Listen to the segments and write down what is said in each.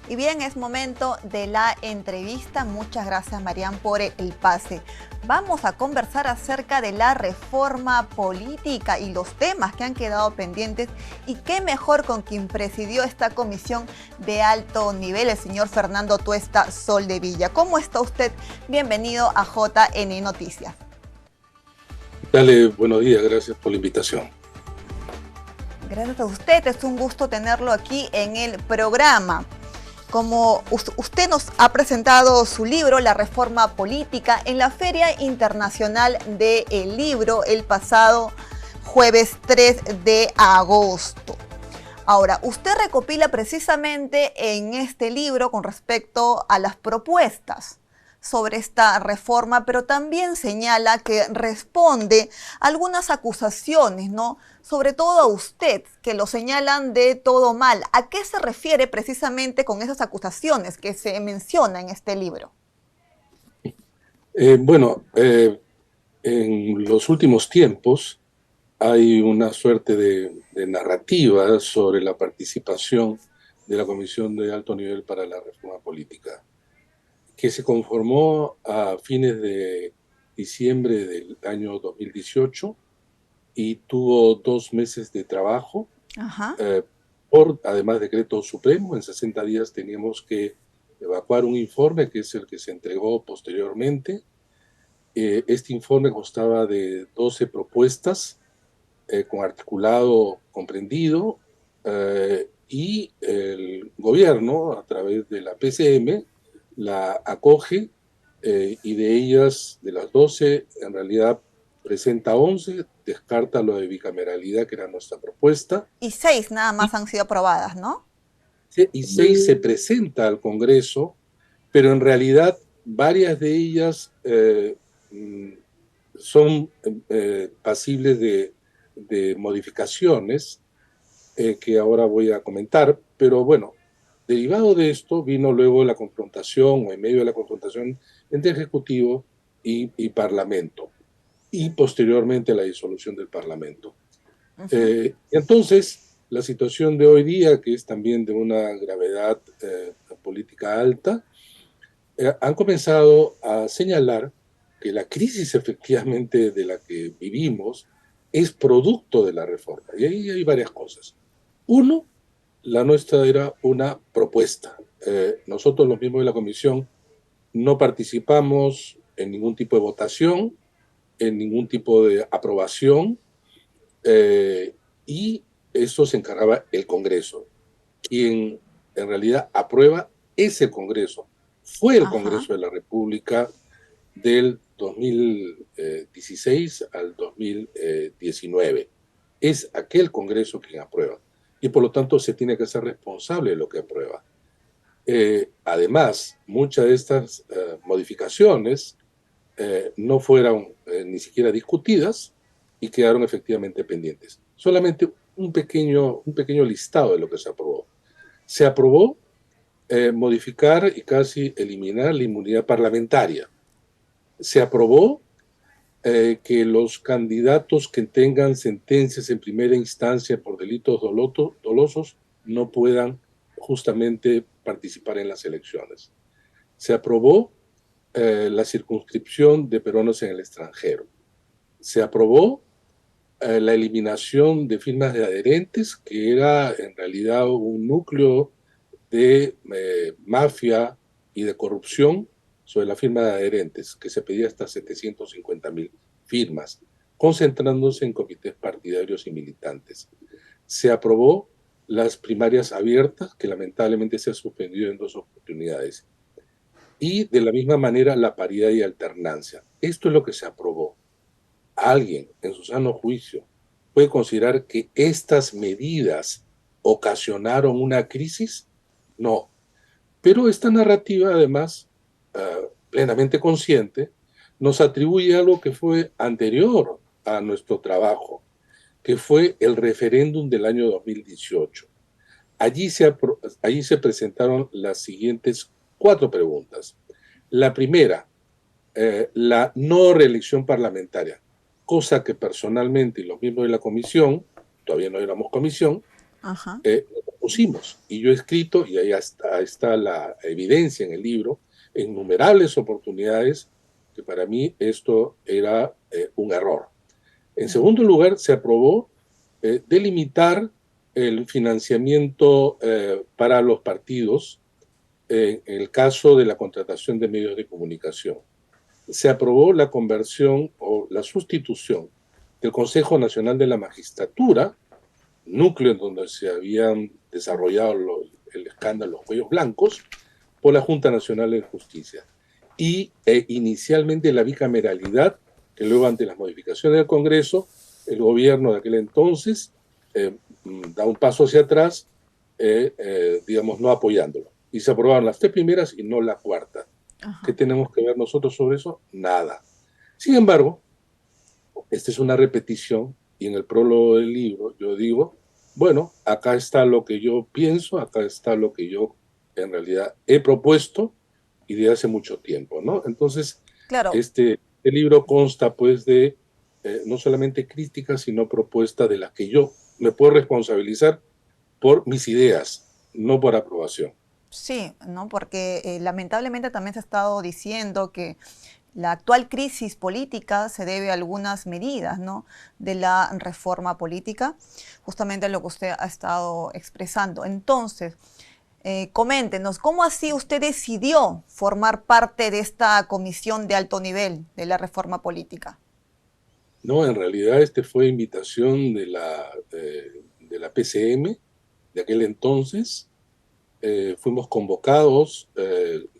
Y bien, es momento de la entrevista. Muchas gracias, Marian, por el pase. Vamos a conversar acerca de la reforma política y los temas que han quedado pendientes. Y qué mejor con quien presidió esta comisión de alto nivel, el señor Fernando Tuesta Soldevilla. ¿Cómo está usted? Bienvenido a JN Noticias. Dale, buenos días, gracias por la invitación. Gracias a usted, es un gusto tenerlo aquí en el programa. Como usted nos ha presentado su libro, La Reforma Política, en la Feria Internacional del Libro el pasado jueves 3 de agosto. Ahora, usted recopila precisamente en este libro con respecto a las propuestas sobre esta reforma, pero también señala que responde a algunas acusaciones, ¿no? Sobre todo a usted, que lo señalan de todo mal. ¿A qué se refiere precisamente con esas acusaciones que se menciona en este libro? En los últimos tiempos hay una suerte de narrativa sobre la participación de la Comisión de Alto Nivel para la Reforma Política, que se conformó a fines de diciembre del año 2018 y tuvo 2 meses de trabajo. Ajá. Por, además, decreto supremo. En 60 días teníamos que evacuar un informe, que es el que se entregó posteriormente. Este informe constaba de 12 propuestas con articulado comprendido, y el gobierno, a través de la PCM, la acoge, y de ellas, de las 12, en realidad presenta 11, descarta lo de bicameralidad, que era nuestra propuesta. Y 6 nada más han sido aprobadas, ¿no? Y 6 se presenta al Congreso, pero en realidad varias de ellas son pasibles de modificaciones, que ahora voy a comentar. Pero bueno, derivado de esto vino luego la confrontación, o en medio de la confrontación, entre Ejecutivo y Parlamento, y posteriormente la disolución del Parlamento. Entonces, la situación de hoy día, que es también de una gravedad política alta, han comenzado a señalar que la crisis efectivamente de la que vivimos es producto de la reforma. Y ahí hay varias cosas. Uno, la nuestra era una propuesta. Nosotros, los miembros de la comisión, no participamos en ningún tipo de votación, en ningún tipo de aprobación, y eso se encargaba el Congreso. Quien en realidad aprueba es el Congreso. Fue el Ajá. Congreso de la República del 2016 al 2019. Es aquel Congreso quien aprueba, y por lo tanto se tiene que ser responsable de lo que aprueba. Además, muchas de estas modificaciones no fueron ni siquiera discutidas y quedaron efectivamente pendientes. Solamente un pequeño listado de lo que se aprobó. Se aprobó modificar y casi eliminar la inmunidad parlamentaria. Se aprobó que los candidatos que tengan sentencias en primera instancia por delitos dolosos no puedan justamente participar en las elecciones. Se aprobó la circunscripción de peruanos en el extranjero. Se aprobó la eliminación de firmas de adherentes, que era en realidad un núcleo de mafia y de corrupción sobre la firma de adherentes, que se pedía hasta 750,000 firmas, concentrándose en comités partidarios y militantes. Se aprobó las primarias abiertas, que lamentablemente se ha suspendido en 2 oportunidades. Y de la misma manera la paridad y alternancia. Esto es lo que se aprobó. ¿Alguien en su sano juicio puede considerar que estas medidas ocasionaron una crisis? No. Pero esta narrativa, además, plenamente consciente, nos atribuye algo que fue anterior a nuestro trabajo, que fue el referéndum del año 2018. Allí se presentaron las siguientes 4 preguntas. La primera, la no reelección parlamentaria, cosa que personalmente y los miembros de la comisión, todavía no éramos comisión, Ajá. nos propusimos. Y yo he escrito, y ahí está la evidencia en el libro, en innumerables oportunidades, que para mí esto era un error. En segundo lugar, se aprobó delimitar el financiamiento para los partidos en el caso de la contratación de medios de comunicación. Se aprobó la conversión o la sustitución del Consejo Nacional de la Magistratura, núcleo en donde se habían desarrollado el escándalo Los Cuellos Blancos, por la Junta Nacional de Justicia. Y inicialmente la bicameralidad, que luego ante las modificaciones del Congreso, el gobierno de aquel entonces da un paso hacia atrás, digamos, no apoyándolo. Y se aprobaron las 3 primeras y no la cuarta. Ajá. ¿Qué tenemos que ver nosotros sobre eso? Nada. Sin embargo, esta es una repetición y en el prólogo del libro yo digo, bueno, acá está lo que yo pienso, acá está lo que yo en realidad he propuesto y de hace mucho tiempo, ¿no? Entonces, Claro, este libro consta pues de no solamente críticas, sino propuestas de las que yo me puedo responsabilizar por mis ideas, no por aprobación. sí, ¿no? Porque lamentablemente también se ha estado diciendo que la actual crisis política se debe a algunas medidas, ¿no?, de la reforma política, justamente lo que usted ha estado expresando. Entonces, coméntenos, ¿cómo así usted decidió formar parte de esta comisión de alto nivel de la reforma política? No, en realidad este fue invitación de la PCM de aquel entonces. Fuimos convocados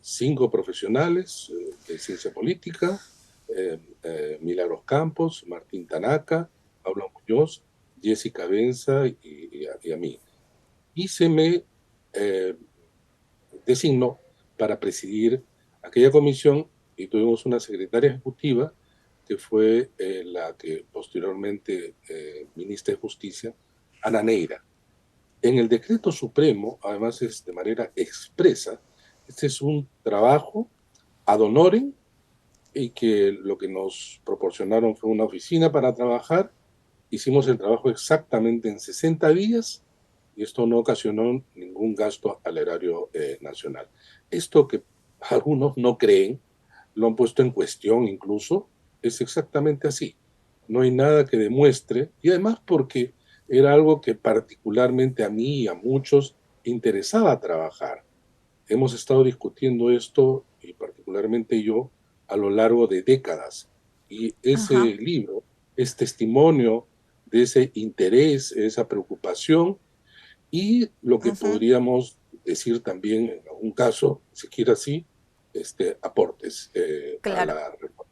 5 profesionales de ciencia política, Milagros Campos, Martín Tanaka, Pablo Muñoz, Jessica Benza y a mí. Y se me eh, designó para presidir aquella comisión y tuvimos una secretaria ejecutiva que fue la que posteriormente ministra de Justicia, Ana Neira. En el decreto supremo, además es de manera expresa, este es un trabajo ad honorem y que lo que nos proporcionaron fue una oficina para trabajar. Hicimos el trabajo exactamente en 60 días y esto no ocasionó ningún gasto al erario nacional. Esto que algunos no creen, lo han puesto en cuestión incluso, es exactamente así. No hay nada que demuestre, y además porque era algo que particularmente a mí y a muchos interesaba trabajar. Hemos estado discutiendo esto, y particularmente yo, a lo largo de décadas. Y ese Ajá, libro es testimonio de ese interés, esa preocupación y lo que ujú, podríamos decir también, en algún caso, si quiere así, aportes a claro. la reforma.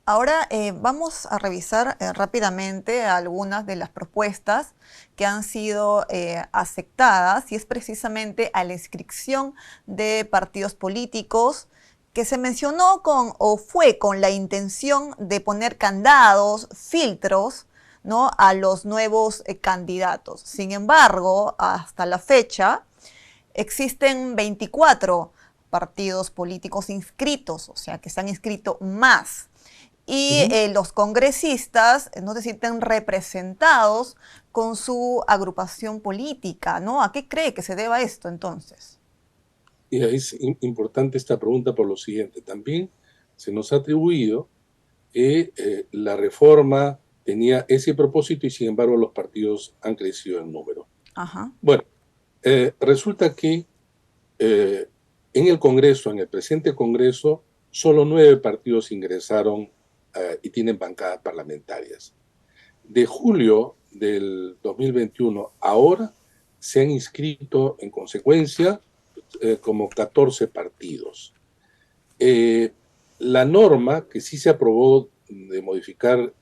Ahora vamos a revisar rápidamente algunas de las propuestas que han sido aceptadas y es precisamente a la inscripción de partidos políticos que se mencionó con o fue con la intención de poner candados, filtros, ¿no?, a los nuevos candidatos. Sin embargo, hasta la fecha existen 24 partidos políticos inscritos, o sea que se han inscrito más Uh y -huh. los congresistas no se sienten representados con su agrupación política, ¿no? ¿A qué cree que se deba esto entonces? Y es importante esta pregunta por lo siguiente. También se nos ha atribuido que la reforma tenía ese propósito y sin embargo los partidos han crecido en número. Ajá. Bueno, resulta que eh, en el Congreso, en el presente Congreso, solo 9 partidos ingresaron y tienen bancadas parlamentarias. De julio del 2021 ahora se han inscrito en consecuencia como 14 partidos. Eh, la norma que sí se aprobó de modificar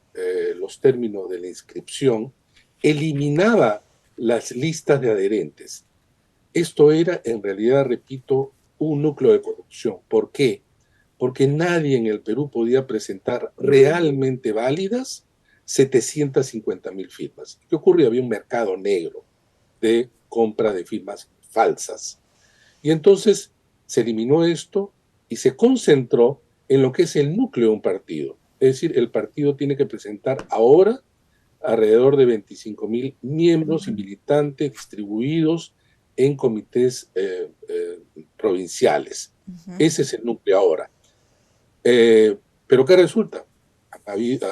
los términos de la inscripción eliminaba las listas de adherentes. Esto era, en realidad, repito, un núcleo de corrupción. ¿Por qué? Porque nadie en el Perú podía presentar realmente válidas 750.000 firmas. ¿Qué ocurrió? Había un mercado negro de compra de firmas falsas. Y entonces se eliminó esto y se concentró en lo que es el núcleo de un partido. Es decir, el partido tiene que presentar ahora alrededor de 25.000 miembros y militantes distribuidos en comités provinciales. Ese es el núcleo ahora. Pero ¿qué resulta?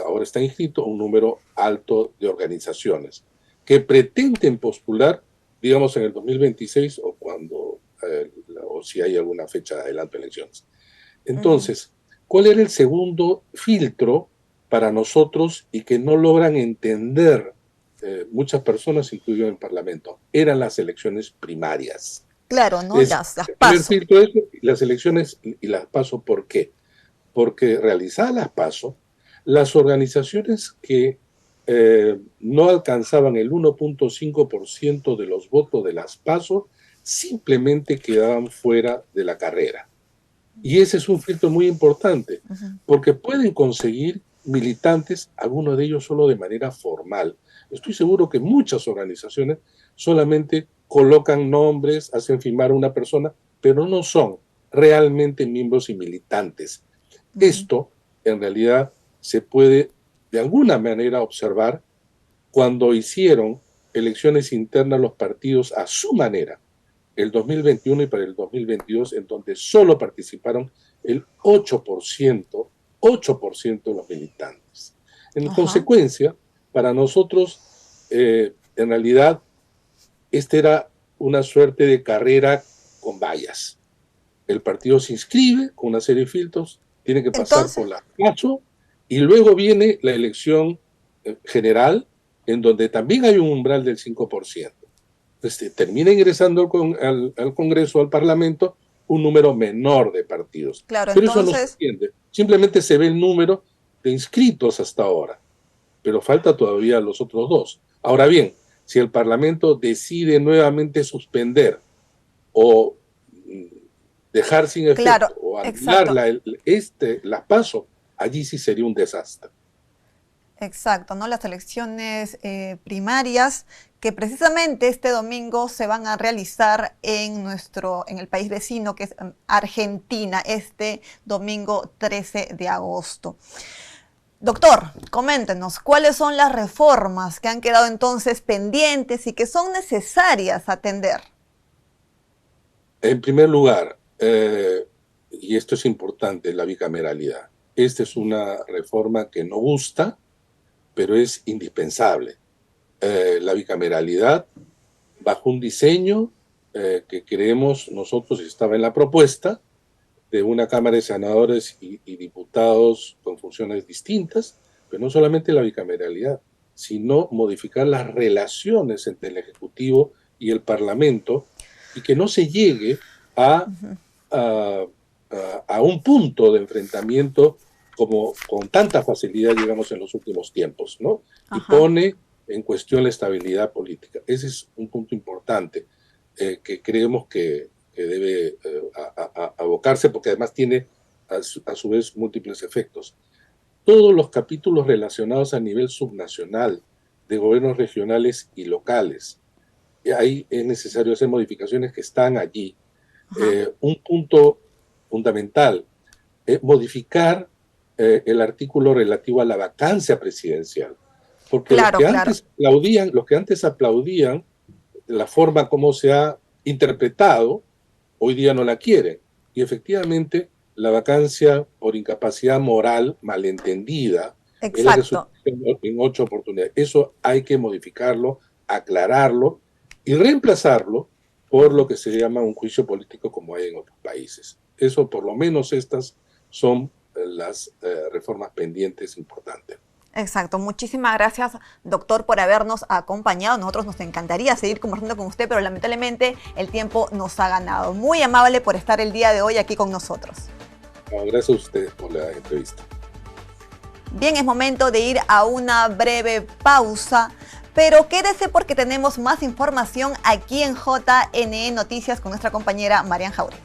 Ahora está inscrito un número alto de organizaciones que pretenden postular, digamos, en el 2026 o cuando, o si hay alguna fecha de adelanto de elecciones. Entonces, ¿cuál era el segundo filtro para nosotros y que no logran entender muchas personas, incluido en el Parlamento? Eran las elecciones primarias. Claro, ¿no? Las El primer PASO. filtro es las elecciones y las PASO. ¿Por qué? Porque realizadas las PASO, las organizaciones que no alcanzaban el 1.5% de los votos de las PASO simplemente quedaban fuera de la carrera. Y ese es un filtro muy importante, porque pueden conseguir militantes, algunos de ellos solo de manera formal. Estoy seguro que muchas organizaciones solamente colocan nombres, hacen firmar a una persona, pero no son realmente miembros y militantes. Esto, en realidad, se puede de alguna manera observar cuando hicieron elecciones internas los partidos a su manera, el 2021 y para el 2022, en donde solo participaron el 8% de los militantes. En consecuencia, para nosotros, en realidad, esta era una suerte de carrera con vallas. El partido se inscribe con una serie de filtros, tiene que pasar por la PASO, y luego viene la elección general, en donde también hay un umbral del 5%. Termina ingresando al Congreso, al Parlamento, un número menor de partidos. Claro, pero entonces... eso no se entiende. Simplemente se ve el número de inscritos hasta ahora, pero falta todavía los otros dos. Ahora bien, si el Parlamento decide nuevamente suspender o dejar sin efecto o anular las PASO, allí sí sería un desastre. Exacto, ¿no? Las elecciones primarias que precisamente este domingo se van a realizar en el país vecino, que es Argentina, este domingo 13 de agosto. Doctor, coméntenos, ¿cuáles son las reformas que han quedado entonces pendientes y que son necesarias atender? En primer lugar, y esto es importante, la bicameralidad. Esta es una reforma que no gusta, pero es indispensable. La bicameralidad, bajo un diseño que creemos nosotros estaba en la propuesta, de una Cámara de Senadores y Diputados con funciones distintas, pero no solamente la bicameralidad, sino modificar las relaciones entre el Ejecutivo y el Parlamento, y que no se llegue a un punto de enfrentamiento como con tanta facilidad llegamos en los últimos tiempos, ¿no? Y pone en cuestión la estabilidad política. Ese es un punto importante que creemos que debe abocarse, porque además tiene a su vez múltiples efectos. Todos los capítulos relacionados a nivel subnacional, de gobiernos regionales y locales, ahí es necesario hacer modificaciones que están allí. Un punto fundamental es modificar el artículo relativo a la vacancia presidencial, porque los que antes aplaudían la forma como se ha interpretado, hoy día no la quieren. Y efectivamente, la vacancia por incapacidad moral malentendida es la que sucedió en 8 oportunidades. Eso hay que modificarlo, aclararlo y reemplazarlo por lo que se llama un juicio político como hay en otros países. Eso, por lo menos, estas son las reformas pendientes importantes. Exacto. Muchísimas gracias, doctor, por habernos acompañado. Nosotros nos encantaría seguir conversando con usted, pero lamentablemente el tiempo nos ha ganado. Muy amable por estar el día de hoy aquí con nosotros. Gracias a ustedes por la entrevista. Bien, es momento de ir a una breve pausa, pero quédese porque tenemos más información aquí en JNE Noticias con nuestra compañera Marian Jauregui.